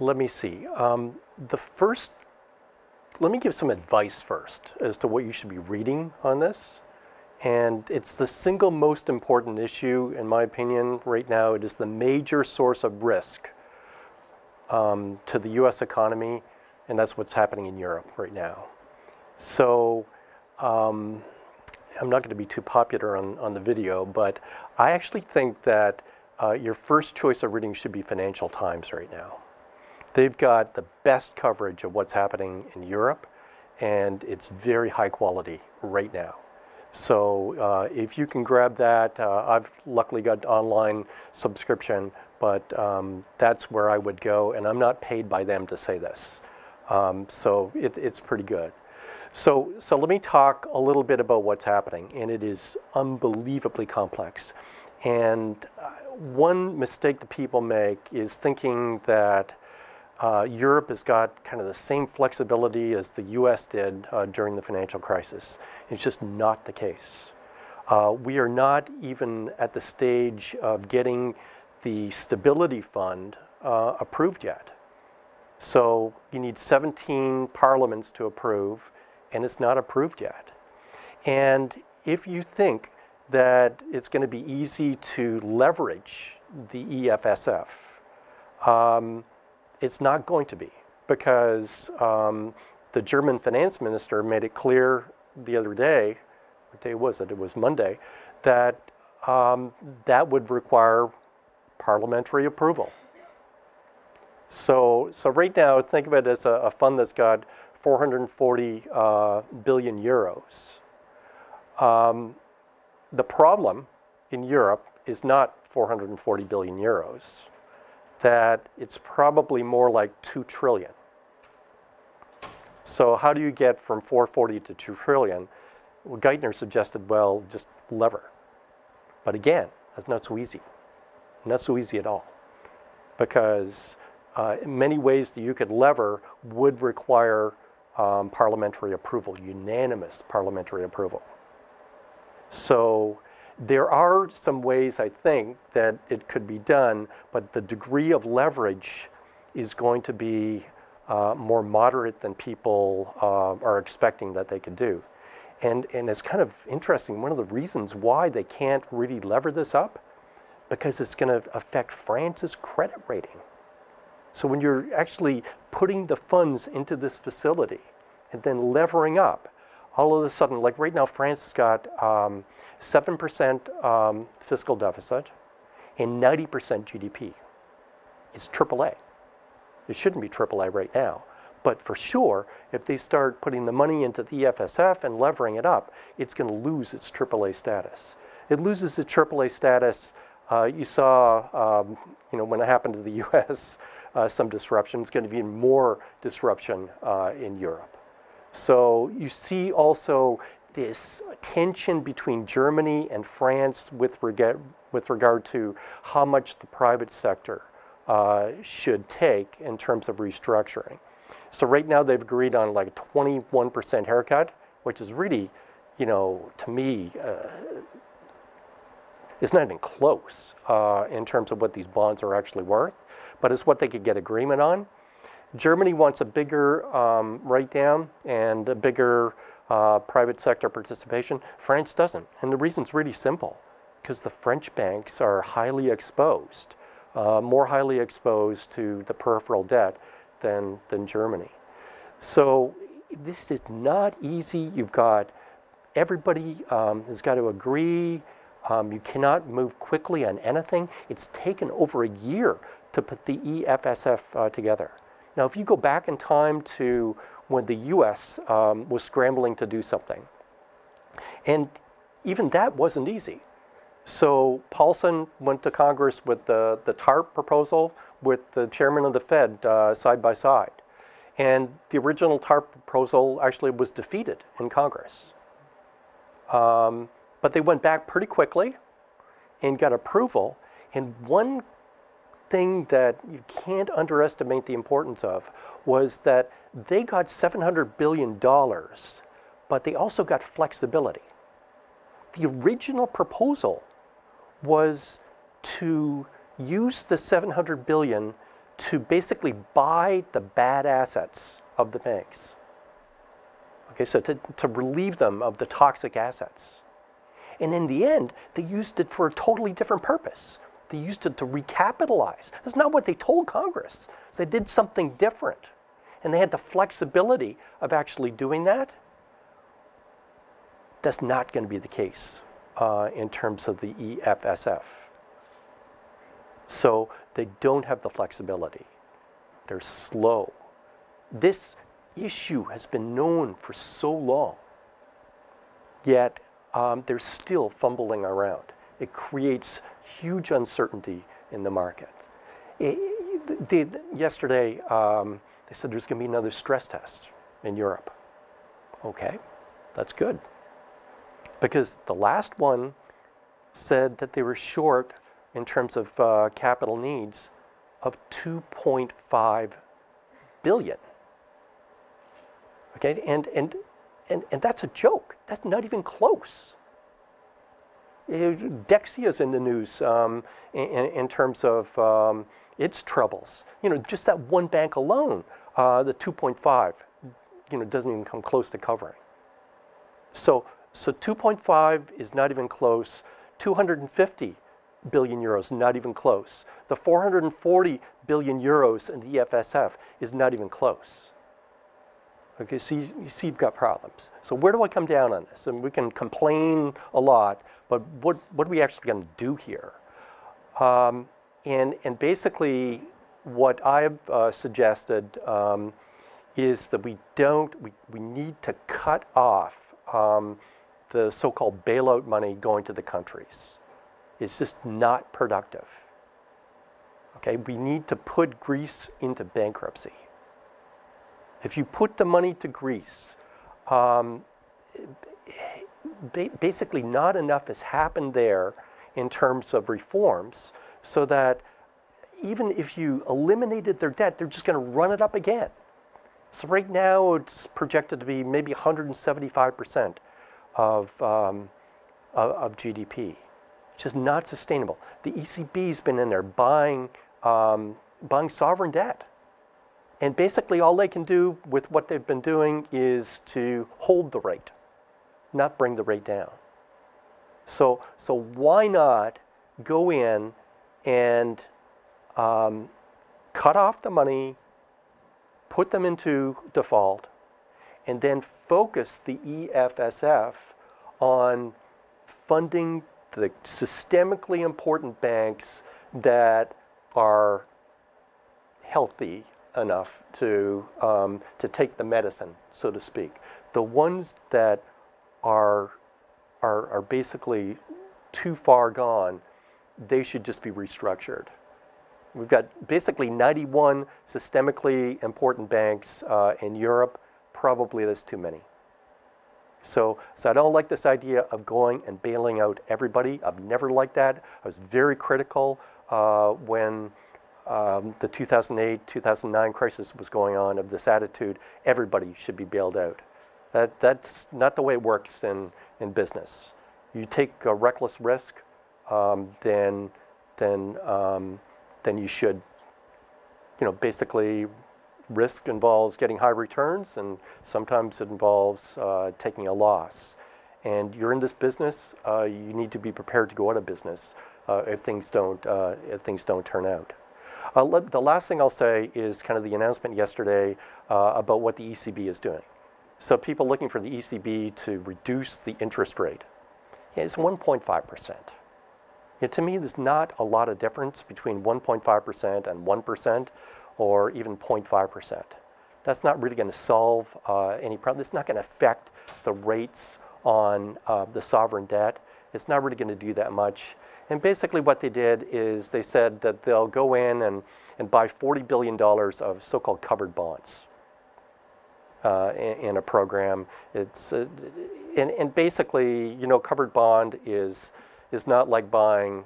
Let me see. Let me give some advice first as to what you should be reading on this. And it's the single most important issue, in my opinion, right now. It is the major source of risk to the US economy, and that's what's happening in Europe right now. So I'm not going to be too popular on the video, but I actually think that your first choice of reading should be Financial Times right now. They've got the best coverage of what's happening in Europe, and it's very high quality right now. So if you can grab that, I've luckily got online subscription, but that's where I would go, and I'm not paid by them to say this. So it's pretty good. So let me talk a little bit about what's happening, and it is unbelievably complex. And one mistake that people make is thinking that Europe has got kind of the same flexibility as the US did during the financial crisis. It's just not the case. We are not even at the stage of getting the Stability Fund approved yet. So you need 17 parliaments to approve, and it's not approved yet. And if you think that it's going to be easy to leverage the EFSF, it's not going to be, because the German finance minister made it clear the other day, what day was it? It was Monday, that that would require parliamentary approval. So right now, think of it as a fund that's got 440 billion euros. The problem in Europe is not 440 billion euros. That it's probably more like 2 trillion. So how do you get from 440 to 2 trillion? Well, Geithner suggested, well, just lever. But again, that's not so easy. Not so easy at all. Because in many ways that you could lever would require parliamentary approval, unanimous parliamentary approval. So there are some ways, I think, that it could be done, but the degree of leverage is going to be more moderate than people are expecting that they could do. And it's kind of interesting, one of the reasons why they can't really lever this up, because it's going to affect France's credit rating. So when you're actually putting the funds into this facility and then levering up, all of a sudden, like right now, France has got 7% fiscal deficit and 90% GDP. It's AAA. It shouldn't be AAA right now. But for sure, if they start putting the money into the EFSF and levering it up, it's going to lose its AAA status. It loses its AAA status. You saw, when it happened to the US, some disruption. It's going to be more disruption in Europe. So you see also this tension between Germany and France with regard to how much the private sector should take in terms of restructuring. So right now they've agreed on like a 21% haircut, which is really, to me, it's not even close in terms of what these bonds are actually worth, but it's what they could get agreement on. Germany wants a bigger write-down and a bigger private sector participation. France doesn't. And the reason's really simple, because the French banks are highly exposed, more highly exposed to the peripheral debt than Germany. So this is not easy. You've got everybody has got to agree. You cannot move quickly on anything. It's taken over a year to put the EFSF together. Now, if you go back in time to when the US was scrambling to do something, and even that wasn't easy. So Paulson went to Congress with the TARP proposal with the chairman of the Fed side by side. And the original TARP proposal actually was defeated in Congress. But they went back pretty quickly and got approval. And one thing that you can't underestimate the importance of was that they got $700 billion, but they also got flexibility. The original proposal was to use the $700 billion to basically buy the bad assets of the banks. Okay, so to relieve them of the toxic assets. And in the end, they used it for a totally different purpose. They used it to recapitalize. That's not what they told Congress. So they did something different. And they had the flexibility of actually doing that. That's not going to be the case in terms of the EFSF. So they don't have the flexibility. They're slow. This issue has been known for so long, yet they're still fumbling around. It creates huge uncertainty in the market. Yesterday, they said there's going to be another stress test in Europe. Okay, that's good. Because the last one said that they were short in terms of capital needs of 2.5 billion. Okay, and that's a joke. That's not even close. Dexia's in the news in terms of its troubles. You know, just that one bank alone, the 2.5, you know, doesn't even come close to covering. So 2.5 is not even close. 250 billion euros, not even close. The 440 billion euros in the EFSF is not even close. Okay, so you see you've got problems. So where do I come down on this? And we can complain a lot, but what are we actually going to do here? And basically what I've suggested is that we need to cut off the so-called bailout money going to the countries. It's just not productive. Okay, we need to put Greece into bankruptcy. If you put the money to Greece, basically not enough has happened there in terms of reforms so that even if you eliminated their debt, they're just going to run it up again. So right now it's projected to be maybe 175% of GDP, which is not sustainable. The ECB's been in there buying sovereign debt. And basically all they can do with what they've been doing is to hold the rate, not bring the rate down. So why not go in and cut off the money, put them into default, and then focus the EFSF on funding the systemically important banks that are healthy enough to take the medicine, so to speak. The ones that are basically too far gone, they should just be restructured. We've got basically 91 systemically important banks in Europe. Probably that's too many. So I don't like this idea of going and bailing out everybody. I've never liked that. I was very critical when the 2008-2009 crisis was going on of this attitude, everybody should be bailed out. That's not the way it works in business. You take a reckless risk, then you should, you know, basically risk involves getting high returns, and sometimes it involves taking a loss. And you're in this business, you need to be prepared to go out of business if things don't turn out. The last thing I'll say is kind of the announcement yesterday about what the ECB is doing. So people looking for the ECB to reduce the interest rate. Yeah, it's 1.5%. Yeah, to me, there's not a lot of difference between 1.5% and 1% or even 0.5%. That's not really going to solve any problem. It's not going to affect the rates on the sovereign debt. It's not really going to do that much. And basically what they did is they said that they'll go in and buy $40 billion of so-called covered bonds in a program. It's and basically, you know, covered bond is not like buying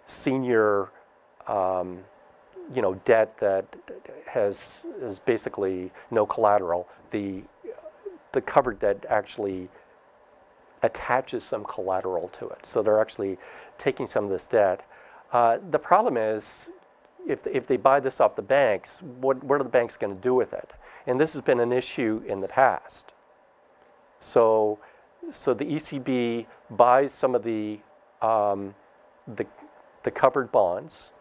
senior, you know, debt that has basically no collateral. The covered debt actually attaches some collateral to it. So they're actually taking some of this debt. The problem is, if they buy this off the banks, what are the banks going to do with it? And this has been an issue in the past. So the ECB buys some of the covered bonds,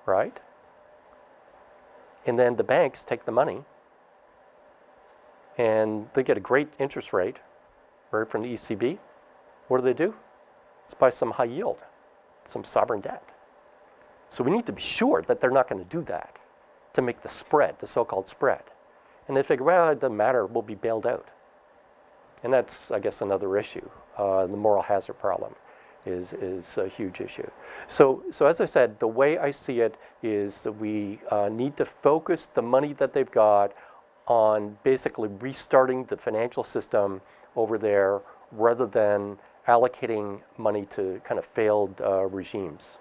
right? And then the banks take the money, and they get a great interest rate, right, from the ECB. What do? Let's buy some high yield, some sovereign debt. So we need to be sure that they're not going to do that to make the spread, the so-called spread. And they figure, well, it doesn't matter, we'll be bailed out. And that's, I guess, another issue. The moral hazard problem is a huge issue. So as I said, the way I see it is that we need to focus the money that they've got on basically restarting the financial system over there rather than allocating money to kind of failed regimes.